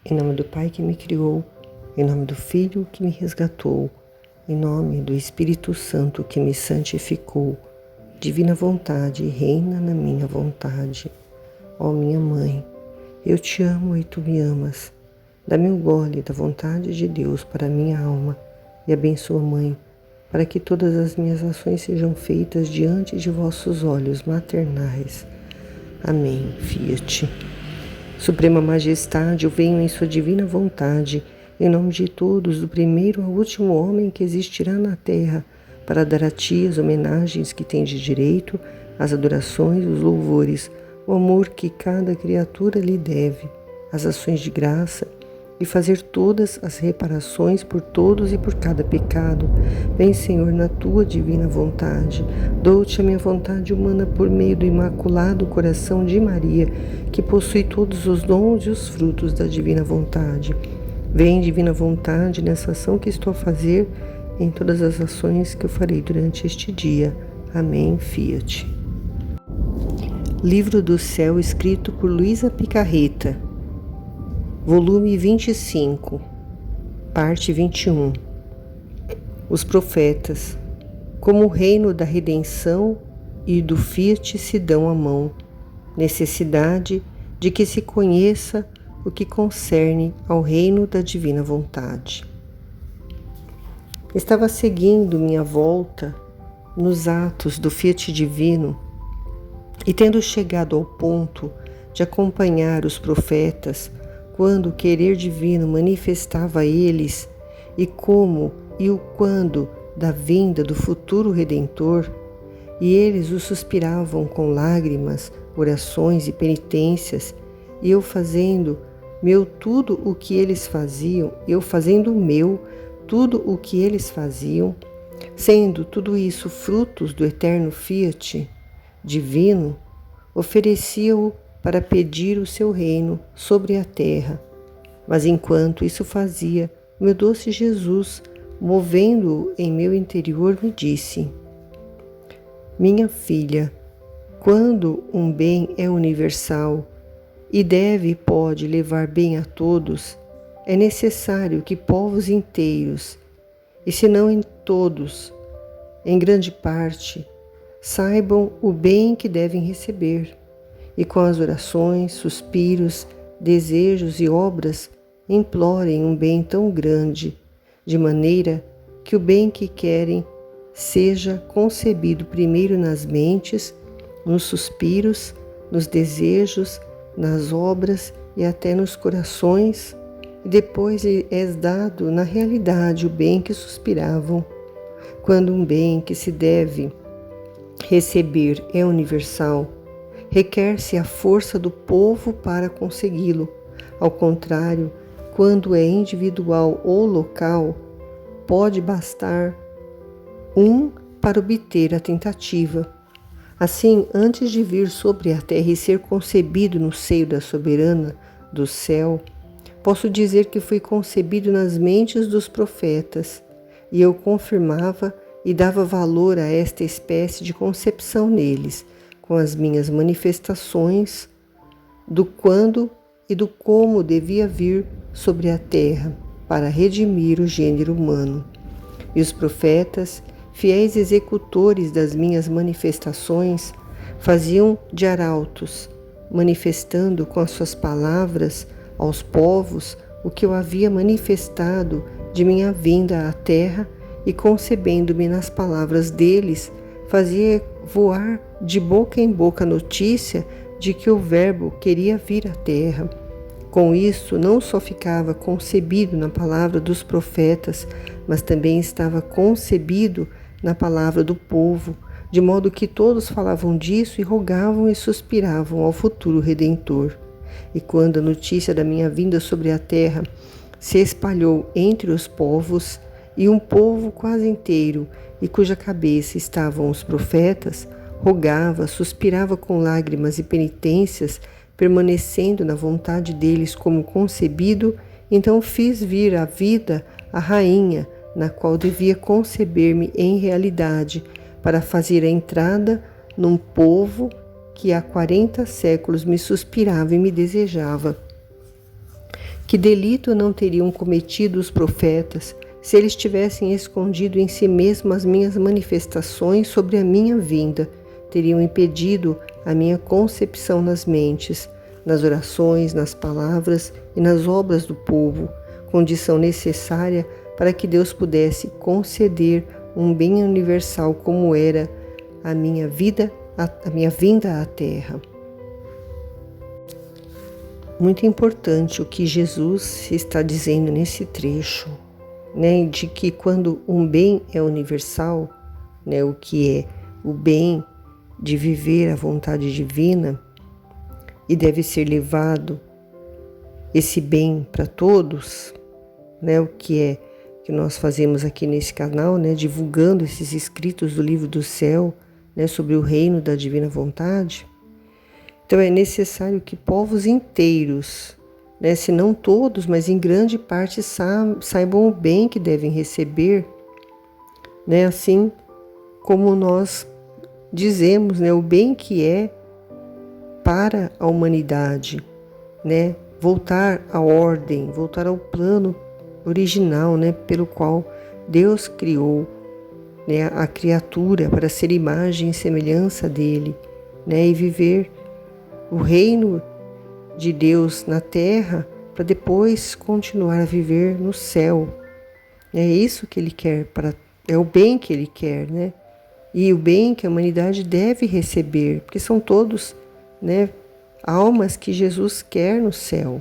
Em nome do Pai que me criou, em nome do Filho que me resgatou, em nome do Espírito Santo que me santificou, divina vontade, reina na minha vontade. Ó minha Mãe, eu te amo e tu me amas. Dá-me um gole da vontade de Deus para a minha alma e abençoa, Mãe, para que todas as minhas ações sejam feitas diante de vossos olhos maternais. Amém. Fiat. Suprema Majestade, eu venho em sua divina vontade, em nome de todos, do primeiro ao último homem que existirá na terra, para dar a ti as homenagens que tem de direito, as adorações, os louvores, o amor que cada criatura lhe deve, as ações de graça, e fazer todas as reparações por todos e por cada pecado. Vem, Senhor, na tua divina vontade. Dou-te a minha vontade humana por meio do imaculado coração de Maria, que possui todos os dons e os frutos da divina vontade. Vem, divina vontade, nessa ação que estou a fazer, em todas as ações que eu farei durante este dia. Amém. Fiat. Livro do Céu, escrito por Luísa Picarreta. Volume 25, parte 21. Os profetas, como o reino da redenção e do Fiat se dão a mão, necessidade de que se conheça o que concerne ao reino da divina vontade. Estava seguindo minha volta nos atos do Fiat divino e tendo chegado ao ponto de acompanhar os profetas, quando o querer divino manifestava a eles e como e o quando da vinda do futuro Redentor, e eles o suspiravam com lágrimas, orações e penitências, e eu fazendo meu tudo o que eles faziam, eu fazendo meu tudo o que eles faziam, sendo tudo isso frutos do eterno Fiat divino, oferecia-o para pedir o seu reino sobre a terra. Mas enquanto isso fazia, meu doce Jesus, movendo-o em meu interior, me disse: minha filha, quando um bem é universal e deve e pode levar bem a todos, é necessário que povos inteiros, e se não em todos, em grande parte, saibam o bem que devem receber, e com as orações, suspiros, desejos e obras implorem um bem tão grande, de maneira que o bem que querem seja concebido primeiro nas mentes, nos suspiros, nos desejos, nas obras e até nos corações, e depois lhe é dado na realidade o bem que suspiravam. Quando um bem que se deve receber é universal, requer-se a força do povo para consegui-lo. Ao contrário, quando é individual ou local, pode bastar um para obter a tentativa. Assim, antes de vir sobre a terra e ser concebido no seio da soberana do céu, posso dizer que fui concebido nas mentes dos profetas, e eu confirmava e dava valor a esta espécie de concepção neles, com as minhas manifestações do quando e do como devia vir sobre a terra para redimir o gênero humano. E os profetas, fiéis executores das minhas manifestações, faziam de arautos, manifestando com as suas palavras aos povos o que eu havia manifestado de minha vinda à terra, e concebendo-me nas palavras deles, fazia voar de boca em boca a notícia de que o Verbo queria vir à terra. Com isso, não só ficava concebido na palavra dos profetas, mas também estava concebido na palavra do povo, de modo que todos falavam disso e rogavam e suspiravam ao futuro Redentor. E quando a notícia da minha vinda sobre a terra se espalhou entre os povos, e um povo quase inteiro, e cuja cabeça estavam os profetas, rogava, suspirava com lágrimas e penitências, permanecendo na vontade deles como concebido, então fiz vir à vida a rainha, na qual devia conceber-me em realidade, para fazer a entrada num povo que há 40 séculos me suspirava e me desejava. Que delito não teriam cometido os profetas se eles tivessem escondido em si mesmos as minhas manifestações sobre a minha vinda, teriam impedido a minha concepção nas mentes, nas orações, nas palavras e nas obras do povo, condição necessária para que Deus pudesse conceder um bem universal como era a minha vinda à Terra. Muito importante o que Jesus está dizendo nesse trecho, né, de que quando um bem é universal, né, o que é o bem de viver a vontade divina, e deve ser levado esse bem para todos, né, o que é que nós fazemos aqui nesse canal, né, divulgando esses escritos do livro do céu, né, sobre o reino da divina vontade. Então é necessário que povos inteiros, né, se não todos, mas em grande parte saibam o bem que devem receber, né, assim como nós dizemos, né, o bem que é para a humanidade, né, voltar à ordem, voltar ao plano original, né, pelo qual Deus criou, né, a criatura para ser imagem e semelhança dele, né, e viver o reino de Deus na terra para depois continuar a viver no céu. É isso que ele quer, é o bem que ele quer, né? E o bem que a humanidade deve receber, porque são todos, né, almas que Jesus quer no céu.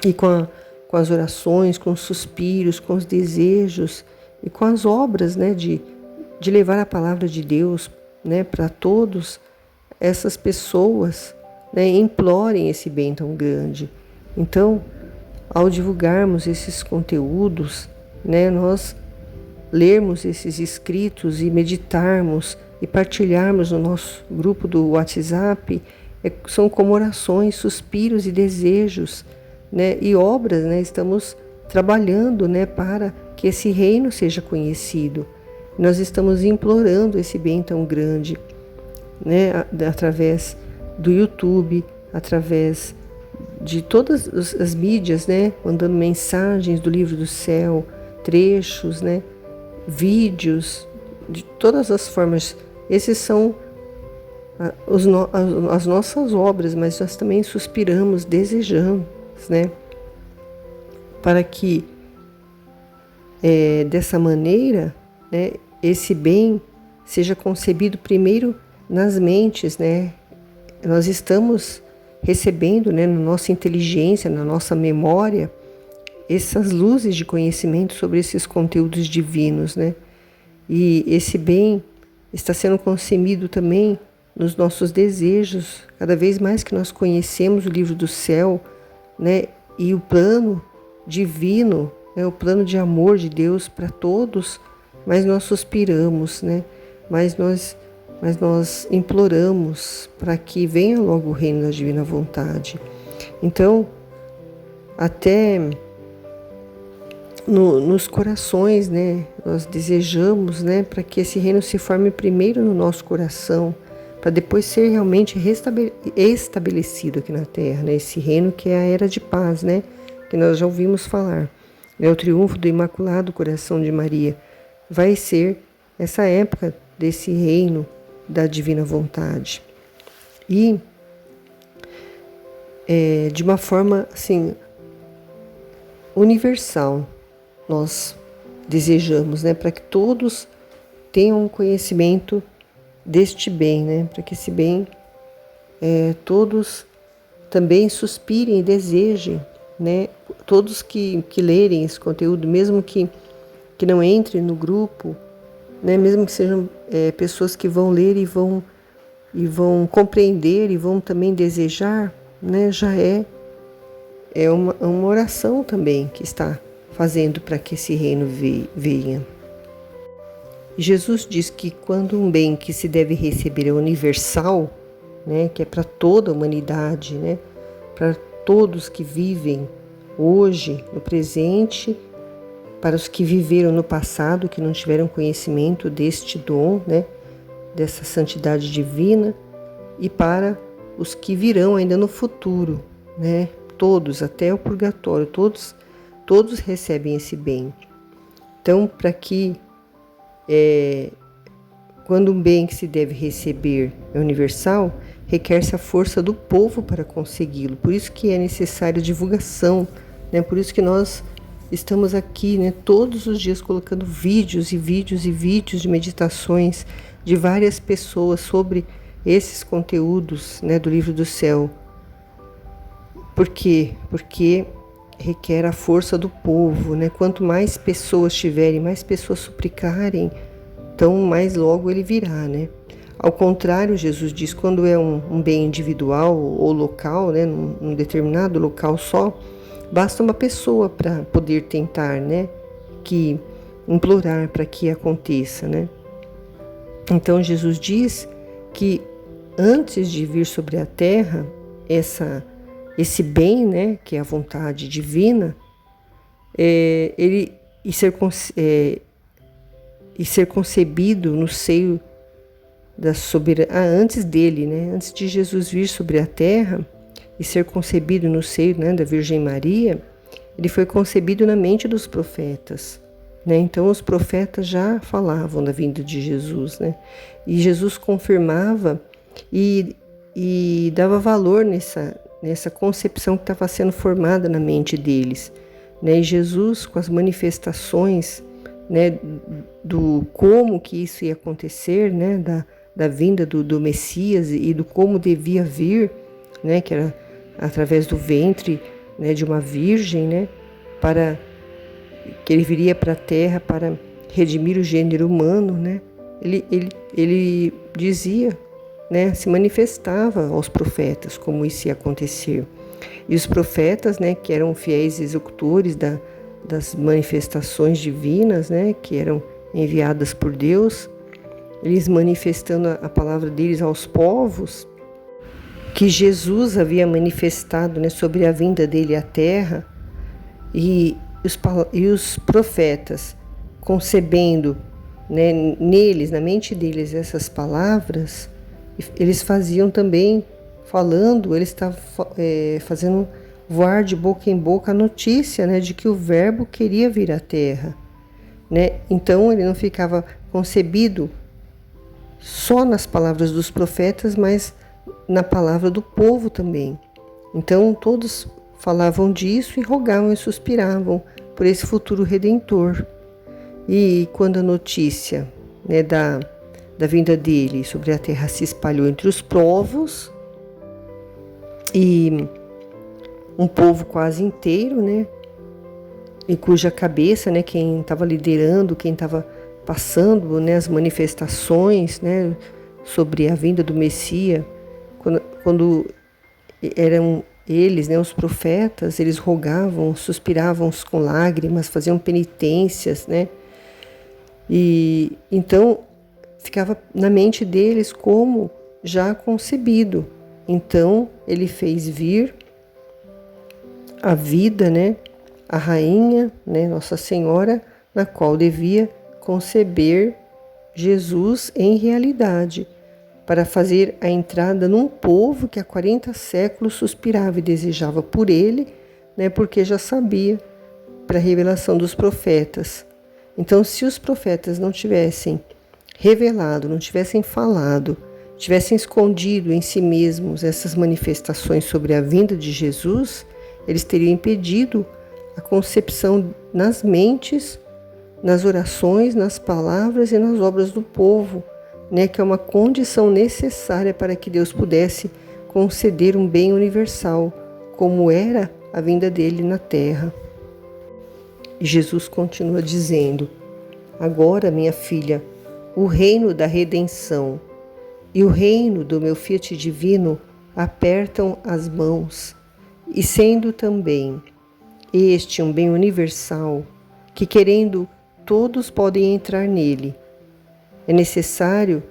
E com as orações, com os suspiros, com os desejos e com as obras, né, de levar a palavra de Deus, né, para todos essas pessoas, né, implorem esse bem tão grande. Então, ao divulgarmos esses conteúdos, né, nós lermos esses escritos e meditarmos e partilharmos no nosso grupo do WhatsApp, são como orações, suspiros e desejos, né, e obras, né, estamos trabalhando, né, para que esse reino seja conhecido. Nós estamos implorando esse bem tão grande, né, através do YouTube, através de todas as mídias, né, mandando mensagens do livro do céu, trechos, né, vídeos, de todas as formas. Esses são as nossas obras, mas nós também suspiramos, desejamos, né, para que dessa maneira, né, esse bem seja concebido primeiro nas mentes, né? Nós estamos recebendo, né, na nossa inteligência, na nossa memória, essas luzes de conhecimento sobre esses conteúdos divinos, né? E esse bem está sendo concebido também nos nossos desejos, cada vez mais que nós conhecemos o livro do céu, né, e o plano divino, né, o plano de amor de Deus para todos, mas nós suspiramos, né? Mas nós imploramos para que venha logo o reino da divina vontade. Então, até nos corações, né, nós desejamos, né, para que esse reino se forme primeiro no nosso coração, para depois ser realmente estabelecido aqui na Terra, né, esse reino que é a era de paz, né, que nós já ouvimos falar, né, o triunfo do Imaculado Coração de Maria vai ser essa época desse reino da divina vontade. E de uma forma assim universal, nós desejamos, né, para que todos tenham um conhecimento deste bem, né, para que esse bem todos também suspirem e desejem, né, todos que lerem esse conteúdo, mesmo que não entrem no grupo, né, mesmo que sejam pessoas que vão ler e vão compreender e vão também desejar, né, já é uma oração também que está fazendo para que esse reino venha. Jesus diz que quando um bem que se deve receber é universal, né, que é para toda a humanidade, né, para todos que vivem hoje, no presente, para os que viveram no passado, que não tiveram conhecimento deste dom, né, dessa santidade divina, e para os que virão ainda no futuro, né, todos, até o purgatório, todos recebem esse bem. Então, para que, quando um bem que se deve receber é universal, requer-se a força do povo para consegui-lo. Por isso que é necessária divulgação, né? Por isso que nós estamos aqui, né, todos os dias colocando vídeos e vídeos e vídeos de meditações de várias pessoas sobre esses conteúdos, né, do Livro do Céu. Por quê? Porque requer a força do povo, né? Quanto mais pessoas tiverem, mais pessoas suplicarem, então mais logo ele virá, né? Ao contrário, Jesus diz, quando é um bem individual ou local, né, num determinado local só, basta uma pessoa para poder tentar, né, que implorar para que aconteça, né? Então Jesus diz que antes de vir sobre a terra, esse bem, né, que é a vontade divina, ser concebido no seio da soberania, antes dele, né, antes de Jesus vir sobre a terra e ser concebido no seio, né, da Virgem Maria, ele foi concebido na mente dos profetas, né? Então os profetas já falavam da vinda de Jesus, né? E Jesus confirmava e dava valor nessa concepção que estava sendo formada na mente deles, né? E Jesus, com as manifestações, né, do como que isso ia acontecer, né, da vinda do Messias e do como devia vir, né, que era através do ventre, né, de uma virgem, né, para que ele viria para a terra para redimir o gênero humano, né? Ele dizia, né, se manifestava aos profetas como isso ia acontecer. E os profetas, né, que eram fiéis executores das manifestações divinas, né, que eram enviadas por Deus, eles manifestando a palavra deles aos povos, que Jesus havia manifestado, né, sobre a vinda dele à terra, e os profetas concebendo, né, neles, na mente deles, essas palavras, eles faziam também, eles estavam fazendo voar de boca em boca a notícia, né, de que o Verbo queria vir à terra, né? Então ele não ficava concebido só nas palavras dos profetas, mas na palavra do povo também. Então todos falavam disso e rogavam e suspiravam por esse futuro redentor. E quando a notícia, né, da vinda dele sobre a terra se espalhou entre os povos, e um povo quase inteiro, né, e cuja cabeça, né, quem estava liderando, quem estava passando, né, as manifestações, né, sobre a vinda do Messias, quando eram eles, né, os profetas, eles rogavam, suspiravam com lágrimas, faziam penitências, né, e então ficava na mente deles como já concebido. Então ele fez vir a vida, né, a rainha, né, Nossa Senhora, na qual devia conceber Jesus em realidade, para fazer a entrada num povo que há 40 séculos suspirava e desejava por ele, né, porque já sabia para a revelação dos profetas. Então, se os profetas não tivessem revelado, não tivessem falado, tivessem escondido em si mesmos essas manifestações sobre a vinda de Jesus, eles teriam impedido a concepção nas mentes, nas orações, nas palavras e nas obras do povo, né, que é uma condição necessária para que Deus pudesse conceder um bem universal, como era a vinda dele na terra. E Jesus continua dizendo: agora, minha filha, o reino da redenção e o reino do meu Fiat divino apertam as mãos, e sendo também este um bem universal, que querendo todos podem entrar nele, é necessário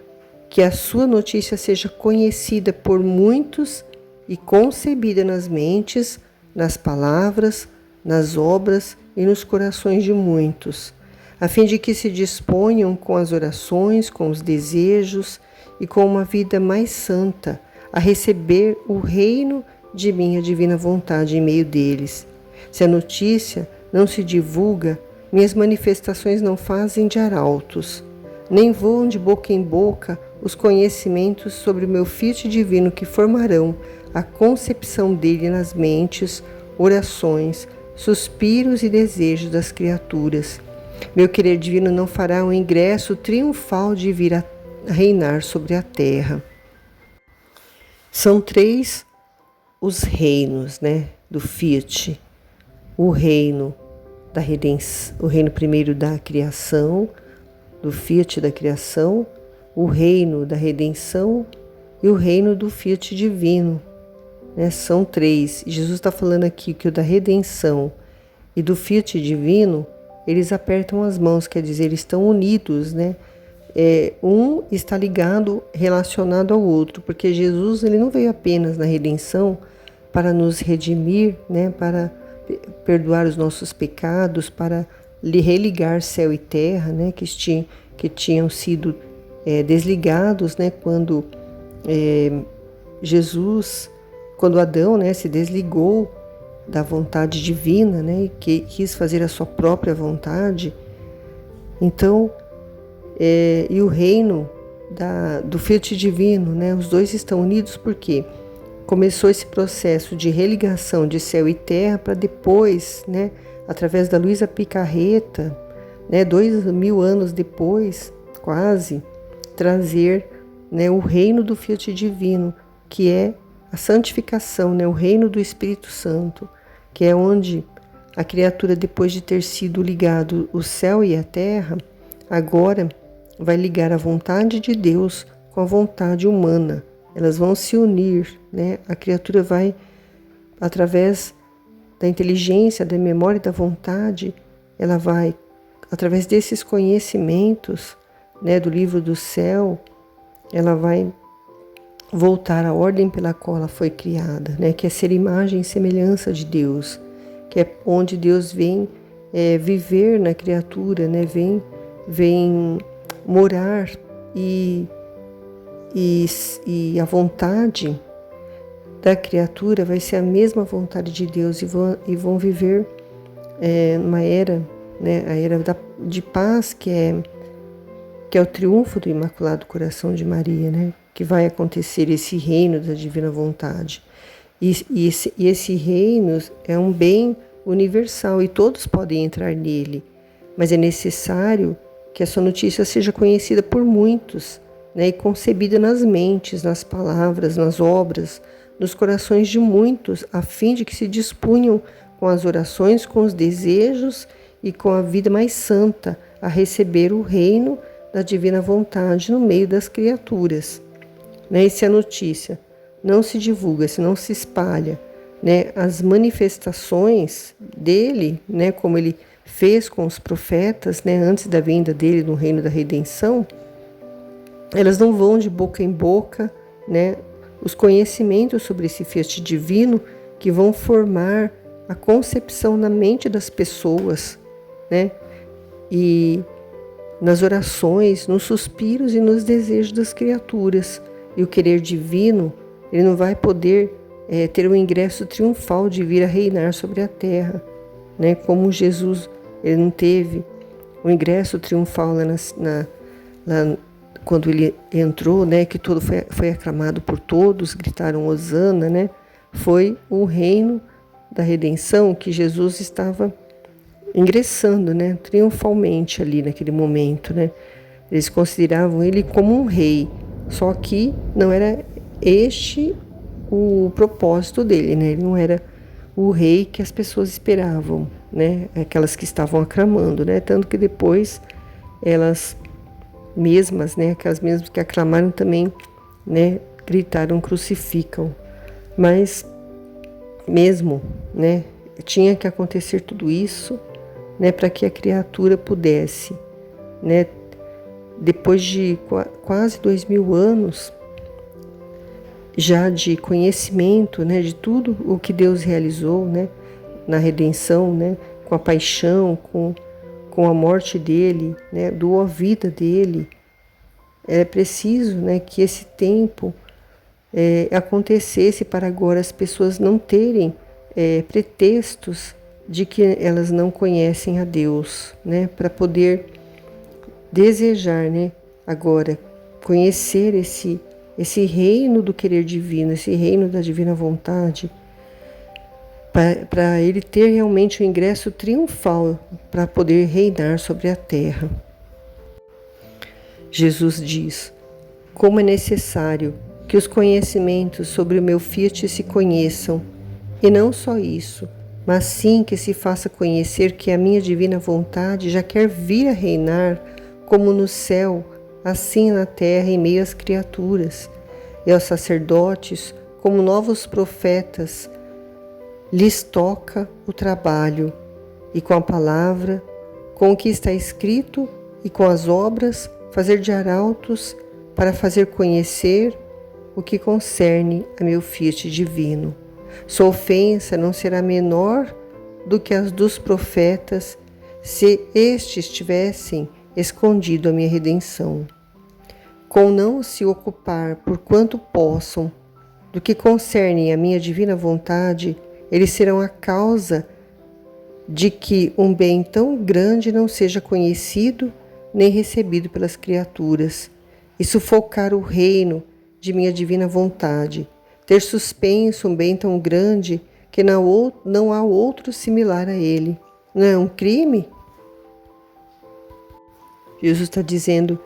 que a sua notícia seja conhecida por muitos e concebida nas mentes, nas palavras, nas obras e nos corações de muitos, a fim de que se disponham com as orações, com os desejos e com uma vida mais santa a receber o reino de minha divina vontade em meio deles. Se a notícia não se divulga, minhas manifestações não fazem de arautos, nem voam de boca em boca os conhecimentos sobre o meu fiat divino que formarão a concepção dele nas mentes, orações, suspiros e desejos das criaturas. Meu querer divino não fará um ingresso triunfal de vir a reinar sobre a terra. São 3 os reinos, do Fiat. O reino da redenção, o reino primeiro da criação, do Fiat da criação, o reino da redenção e o reino do Fiat divino. São 3. E Jesus está falando aqui que o da redenção e do Fiat divino, eles apertam as mãos, quer dizer, eles estão unidos, um está ligado, relacionado ao outro, porque Jesus ele não veio apenas na redenção para nos redimir, para perdoar os nossos pecados, para lhe religar céu e terra, que tinham sido desligados, quando quando Adão, se desligou da vontade divina, e que quis fazer a sua própria vontade. Então, e o reino do Fiat divino, os dois estão unidos porque começou esse processo de religação de céu e terra para depois, através da Luísa Picarreta, 2000 anos depois, quase, trazer o reino do Fiat divino, que é a santificação, o reino do Espírito Santo, que é onde a criatura, depois de ter sido ligado o céu e a terra, agora vai ligar a vontade de Deus com a vontade humana. Elas vão se unir, A criatura vai, através da inteligência, da memória e da vontade, ela vai, através desses conhecimentos, do livro do céu, ela vai voltar à ordem pela qual ela foi criada, que é ser imagem e semelhança de Deus, que é onde Deus vem viver na criatura, vem morar e a vontade da criatura vai ser a mesma vontade de Deus e vão viver numa era, a era de paz, que é o triunfo do Imaculado Coração de Maria, que vai acontecer esse reino da divina vontade. E esse reino é um bem universal e todos podem entrar nele, mas é necessário que a sua notícia seja conhecida por muitos, e concebida nas mentes, nas palavras, nas obras, nos corações de muitos, a fim de que se dispunham com as orações, com os desejos e com a vida mais santa a receber o reino da divina vontade no meio das criaturas. E se a notícia não se divulga, se não se espalha, as manifestações dele, como ele fez com os profetas, antes da vinda dele no reino da redenção, elas não vão de boca em boca, os conhecimentos sobre esse Fiat divino que vão formar a concepção na mente das pessoas, e nas orações, nos suspiros e nos desejos das criaturas. E o querer divino, ele não vai poder ter um ingresso triunfal de vir a reinar sobre a terra, como Jesus, ele não teve o ingresso triunfal lá quando ele entrou, que todo foi aclamado por todos, gritaram Hosana, foi o reino da redenção que Jesus estava ingressando, triunfalmente ali naquele momento, Eles consideravam ele como um rei, só que não era este o propósito dele, Ele não era o rei que as pessoas esperavam, Aquelas que estavam aclamando, Tanto que depois elas mesmas, aquelas mesmas que aclamaram também, gritaram crucificam. Mas mesmo, tinha que acontecer tudo isso, para que a criatura pudesse, depois de quase 2000 anos já de conhecimento, de tudo o que Deus realizou, na redenção, com a paixão, com a morte dele, doou a vida dele. É preciso, que esse tempo acontecesse para agora as pessoas não terem pretextos de que elas não conhecem a Deus, né? Para poder desejar, né? Agora conhecer esse reino do querer divino, esse reino da divina vontade, para ele ter realmente o ingresso triunfal para poder reinar sobre a terra. Jesus diz: como é necessário que os conhecimentos sobre o meu Fiat se conheçam, e não só isso, mas sim que se faça conhecer que a minha divina vontade já quer vir a reinar, como no céu, assim na terra, em meio às criaturas, e aos sacerdotes, como novos profetas, lhes toca o trabalho, e com a palavra, com o que está escrito e com as obras, fazer de arautos para fazer conhecer o que concerne a meu Fiat divino. Sua ofensa não será menor do que as dos profetas, se estes tivessem escondido a minha redenção. Com não se ocupar por quanto possam do que concerne a minha divina vontade, eles serão a causa de que um bem tão grande não seja conhecido nem recebido pelas criaturas, e sufocar o reino de minha divina vontade, ter suspenso um bem tão grande que não há outro similar a ele. Não é um crime? Jesus está dizendo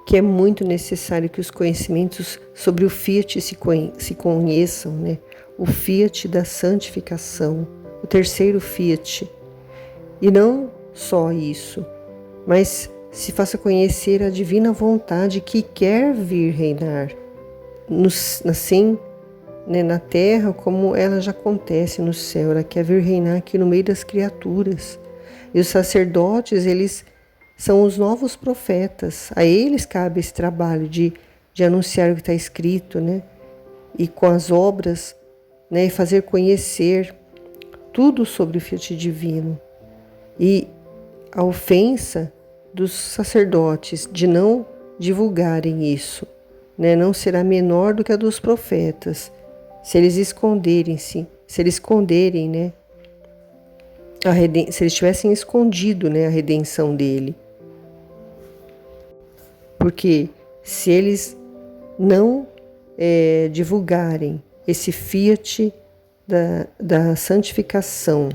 que é muito necessário que os conhecimentos sobre o Fiat se conheçam, né? O Fiat da santificação, o terceiro Fiat. E não só isso, mas se faça conhecer a divina vontade que quer vir reinar, assim, né, na terra, como ela já acontece no céu. Ela quer vir reinar aqui no meio das criaturas. E os sacerdotes, eles são os novos profetas. A eles cabe esse trabalho de anunciar o que está escrito, né? E com as obras, né, e fazer conhecer tudo sobre o Fiat divino. E a ofensa dos sacerdotes de não divulgarem isso, né, não será menor do que a dos profetas, se eles esconderem-se, se eles esconderem, né, se eles tivessem escondido, né, a redenção dele. Porque se eles não divulgarem esse Fiat da santificação,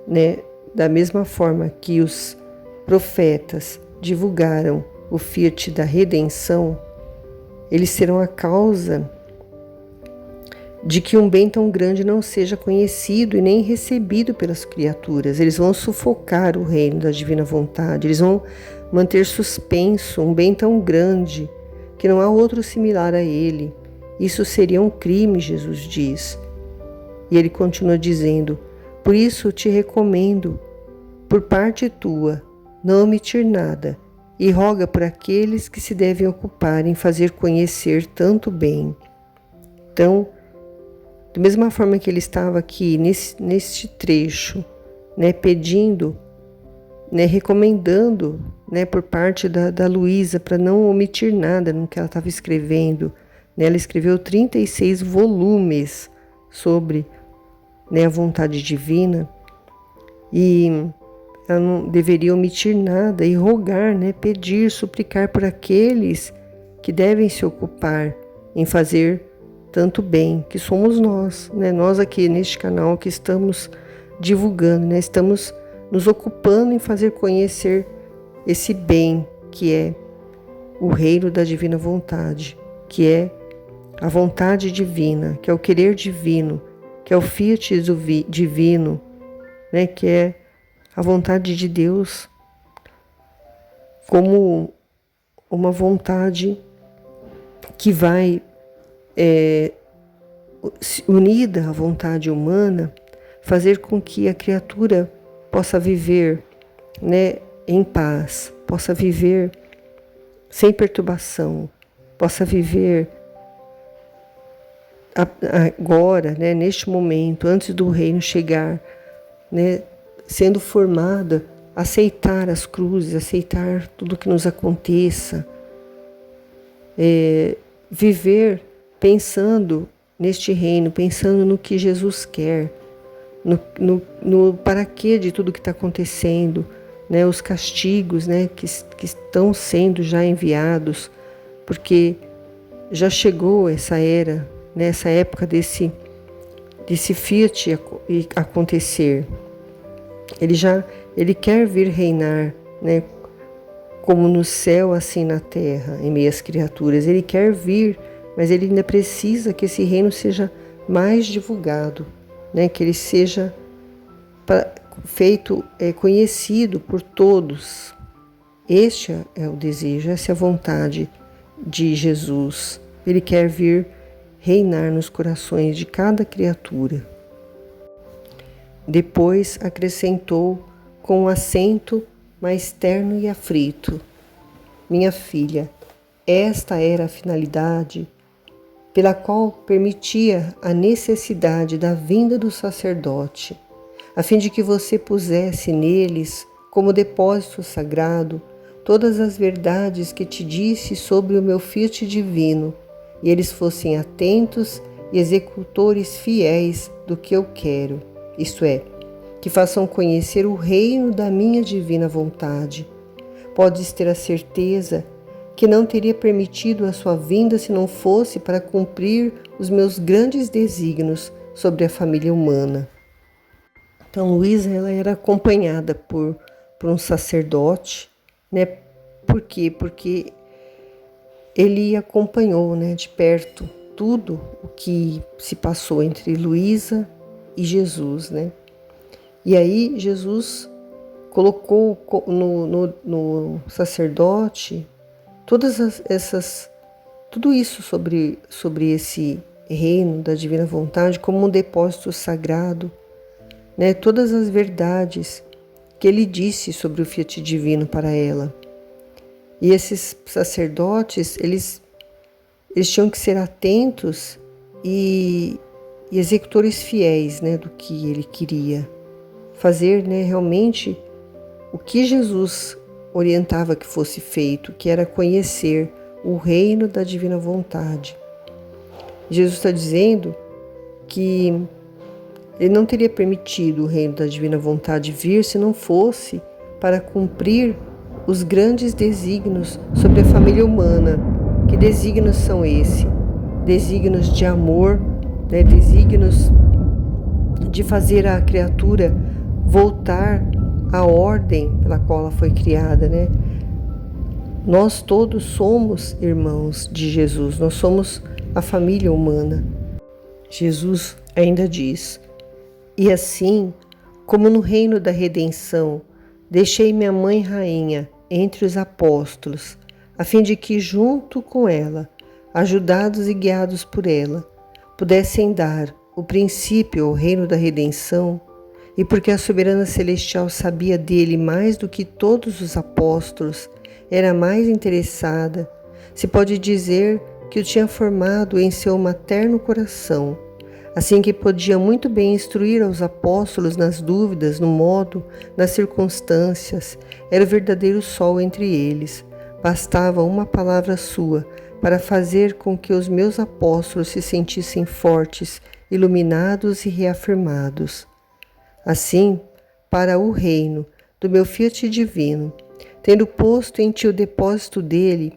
né, da mesma forma que os profetas divulgaram o Fiat da redenção, eles serão a causa de que um bem tão grande não seja conhecido e nem recebido pelas criaturas. Eles vão sufocar o reino da divina vontade, eles vão manter suspenso um bem tão grande que não há outro similar a ele. Isso seria um crime, Jesus diz. E ele continua dizendo: por isso te recomendo, por parte tua, não omitir nada, e roga por aqueles que se devem ocupar em fazer conhecer tanto bem. Então, da mesma forma que ele estava aqui neste trecho, né, pedindo, né, recomendando, né, por parte da Luísa para não omitir nada no que ela estava escrevendo, né, ela escreveu 36 volumes sobre, né, a vontade divina, e ela não deveria omitir nada e rogar, né, pedir, suplicar por aqueles que devem se ocupar em fazer tanto bem, que somos nós, né, nós aqui neste canal que estamos divulgando, né, estamos nos ocupando em fazer conhecer esse bem que é o reino da divina vontade, que é a vontade divina, que é o querer divino, que é o Fiat divino, né, que é a vontade de Deus como uma vontade que vai unida à vontade humana, fazer com que a criatura possa viver, né, em paz, possa viver sem perturbação, possa viver agora, né, neste momento, antes do reino chegar, né, sendo formada, aceitar as cruzes, aceitar tudo que nos aconteça, viver pensando neste reino, pensando no que Jesus quer, no para quê de tudo que está acontecendo, né, os castigos, né, que estão sendo já enviados, porque já chegou essa era, né, essa época desse fiat acontecer. Ele quer vir reinar, né, como no céu, assim na terra, em meio às criaturas. Ele quer vir, mas ele ainda precisa que esse reino seja mais divulgado, né, que ele seja feito, conhecido por todos. Este é o desejo, essa é a vontade de Jesus. Ele quer vir reinar nos corações de cada criatura. Depois acrescentou com um acento mais terno e aflito: minha filha, esta era a finalidade pela qual permitia a necessidade da vinda do sacerdote, a fim de que você pusesse neles, como depósito sagrado, todas as verdades que te disse sobre o meu fiat divino, e eles fossem atentos e executores fiéis do que eu quero, isto é, que façam conhecer o reino da minha divina vontade. Podes ter a certeza que não teria permitido a sua vinda se não fosse para cumprir os meus grandes desígnios sobre a família humana. Então, Luísa, ela era acompanhada por um sacerdote, né? Por quê? Porque ele acompanhou, né, de perto tudo o que se passou entre Luísa e Jesus, né? E aí Jesus colocou no sacerdote tudo isso sobre esse reino da divina vontade como um depósito sagrado, né? Todas as verdades que ele disse sobre o fiat divino para ela. E esses sacerdotes, eles tinham que ser atentos e executores fiéis, né, do que ele queria fazer, né, realmente o que Jesus orientava que fosse feito, que era conhecer o reino da divina vontade. Jesus está dizendo que ele não teria permitido o reino da divina vontade vir se não fosse para cumprir os grandes desígnios sobre a família humana. Que desígnios são esses? Desígnios de amor, né? Desígnios de fazer a criatura voltar à ordem pela qual ela foi criada, né? Nós todos somos irmãos de Jesus, nós somos a família humana. Jesus ainda diz: e assim, como no reino da redenção, deixei minha mãe rainha entre os apóstolos, a fim de que, junto com ela, ajudados e guiados por ela, pudessem dar o princípio ao reino da redenção, e porque a soberana celestial sabia dele mais do que todos os apóstolos, era mais interessada, se pode dizer que o tinha formado em seu materno coração, assim que podia muito bem instruir aos apóstolos nas dúvidas, no modo, nas circunstâncias, era o verdadeiro sol entre eles. Bastava uma palavra sua para fazer com que os meus apóstolos se sentissem fortes, iluminados e reafirmados. Assim, para o reino do meu fiat divino, tendo posto em ti o depósito dele,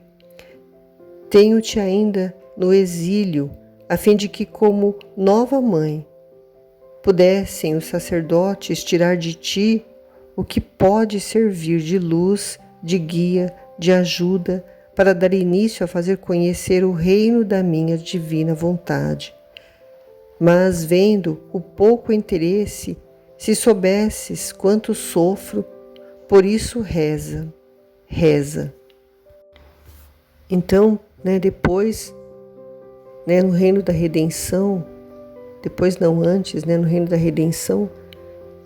tenho-te ainda no exílio, a fim de que, como nova mãe, pudessem os sacerdotes tirar de ti o que pode servir de luz, de guia, de ajuda, para dar início a fazer conhecer o reino da minha divina vontade. Mas, vendo o pouco interesse, se soubesses quanto sofro, por isso reza. Então, depois, no reino da redenção, depois não antes, no reino da redenção,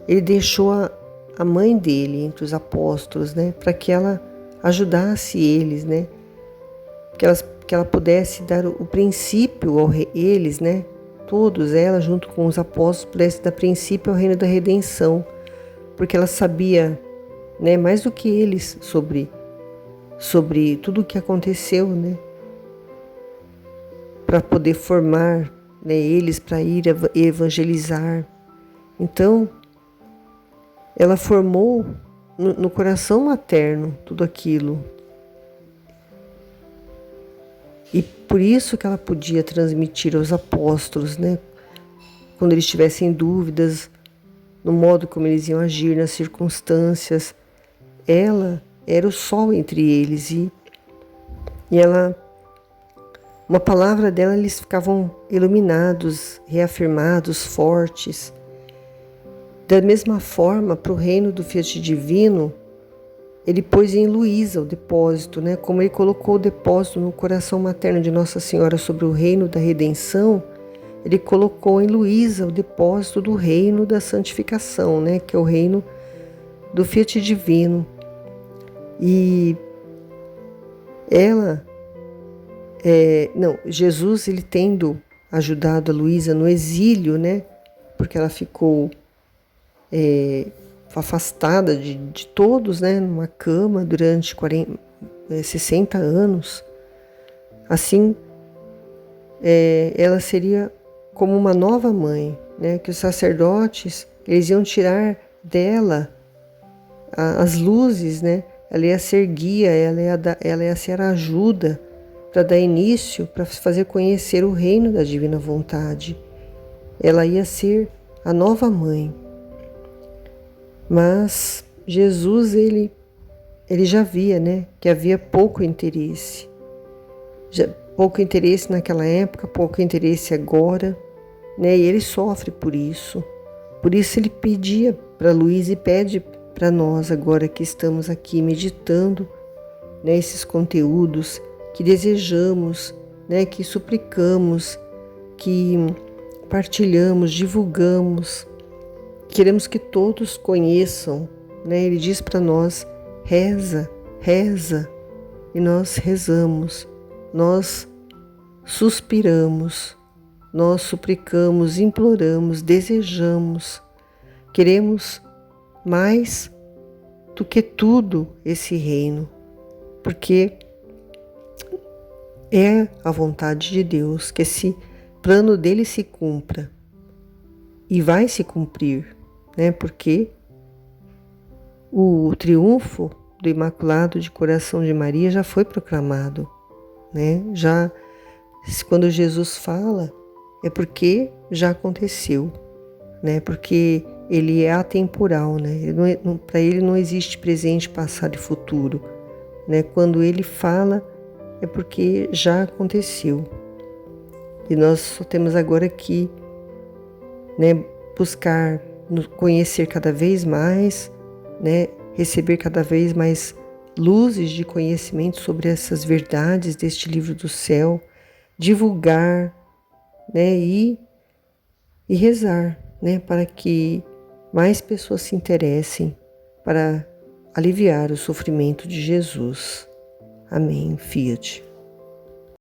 ele deixou a mãe dele entre os apóstolos, para que ela ajudasse eles, que ela pudesse dar o princípio a eles, todos, ela junto com os apóstolos, pudesse dar princípio ao reino da redenção, porque ela sabia, mais do que eles sobre tudo o que aconteceu, para poder formar, né, eles para ir evangelizar. Então, ela formou no coração materno tudo aquilo. E por isso que ela podia transmitir aos apóstolos, né, quando eles tivessem dúvidas no modo como eles iam agir, nas circunstâncias. Ela era o sol entre eles e ela, uma palavra dela, eles ficavam iluminados, reafirmados, fortes. Da mesma forma, para o reino do Fiat Divino, ele pôs em Luísa o depósito, né? Como ele colocou o depósito no coração materno de Nossa Senhora sobre o reino da redenção, ele colocou em Luísa o depósito do reino da santificação, né? Que é o reino do Fiat Divino. E ela, Jesus, ele tendo ajudado a Luísa no exílio, né? Porque ela ficou afastada de todos, né, numa cama durante 60 anos. Assim, ela seria como uma nova mãe, né, que os sacerdotes, eles iam tirar dela as luzes, né, ela ia ser guia, ela ia ser ajuda para dar início, para fazer conhecer o reino da divina vontade. Ela ia ser a nova mãe. Mas Jesus, ele já via, né, que havia pouco interesse. Pouco interesse naquela época, pouco interesse agora, né, e ele sofre por isso. Por isso ele pedia para Luísa e pede para nós agora que estamos aqui meditando, né, esses conteúdos que desejamos, né, que suplicamos, que partilhamos, divulgamos. Queremos que todos conheçam, né? Ele diz para nós, reza, reza, e nós rezamos, nós suspiramos, nós suplicamos, imploramos, desejamos, queremos mais do que tudo esse reino, porque é a vontade de Deus que esse plano dele se cumpra e vai se cumprir, né? Porque o triunfo do Imaculado de Coração de Maria já foi proclamado, né? Já quando Jesus fala é porque já aconteceu, né? Porque ele é atemporal, né? Para ele não existe presente, passado e futuro, né? Quando ele fala é porque já aconteceu. E nós só temos agora que, né, buscar conhecer cada vez mais, né, receber cada vez mais luzes de conhecimento sobre essas verdades deste livro do céu, divulgar, né, e rezar, né, para que mais pessoas se interessem para aliviar o sofrimento de Jesus. Amém. Fiat.